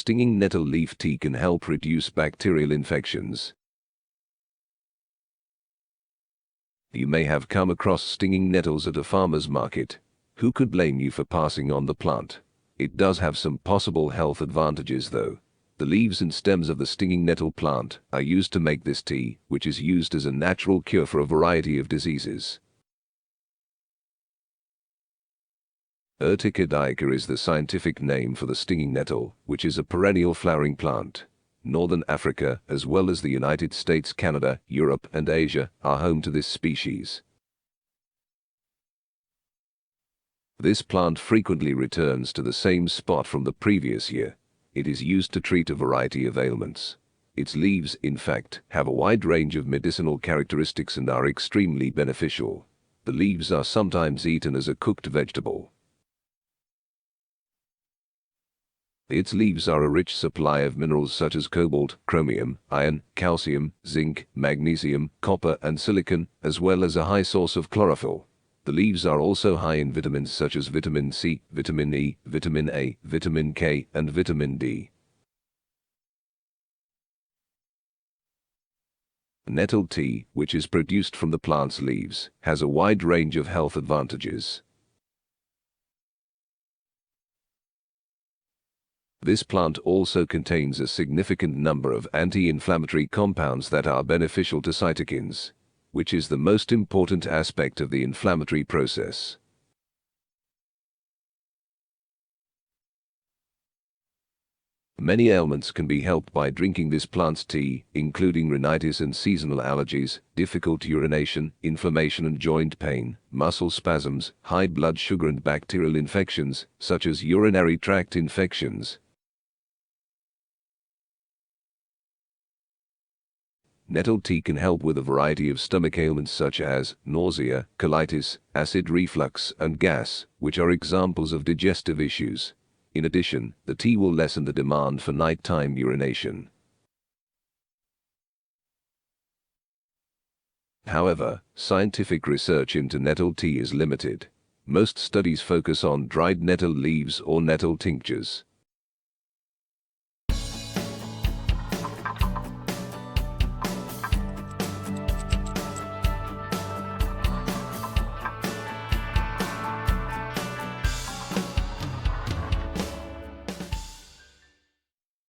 stinging nettle leaf tea can help reduce bacterial infections. You may have come across stinging nettles at a farmer's market. Who could blame you for passing on the plant? It does have some possible health advantages though. The leaves and stems of the stinging nettle plant are used to make this tea, which is used as a natural cure for a variety of diseases. Urtica dioica is the scientific name for the stinging nettle, which is a perennial flowering plant. Northern Africa, as well as the United States, Canada, Europe, and Asia, are home to this species. This plant frequently returns to the same spot from the previous year. It is used to treat a variety of ailments. Its leaves, in fact, have a wide range of medicinal characteristics and are extremely beneficial. The leaves are sometimes eaten as a cooked vegetable. Its leaves are a rich supply of minerals such as cobalt, chromium, iron, calcium, zinc, magnesium, copper, and silicon, as well as a high source of chlorophyll. The leaves are also high in vitamins such as vitamin C, vitamin E, vitamin A, vitamin K, and vitamin D. Nettle tea, which is produced from the plant's leaves, has a wide range of health advantages. This plant also contains a significant number of anti-inflammatory compounds that are beneficial to cytokines, which is the most important aspect of the inflammatory process. Many ailments can be helped by drinking this plant's tea, including rhinitis and seasonal allergies, difficult urination, inflammation and joint pain, muscle spasms, high blood sugar and bacterial infections, such as urinary tract infections. Nettle tea can help with a variety of stomach ailments such as nausea, colitis, acid reflux, and gas, which are examples of digestive issues. In addition, the tea will lessen the demand for nighttime urination. However, scientific research into nettle tea is limited. Most studies focus on dried nettle leaves or nettle tinctures.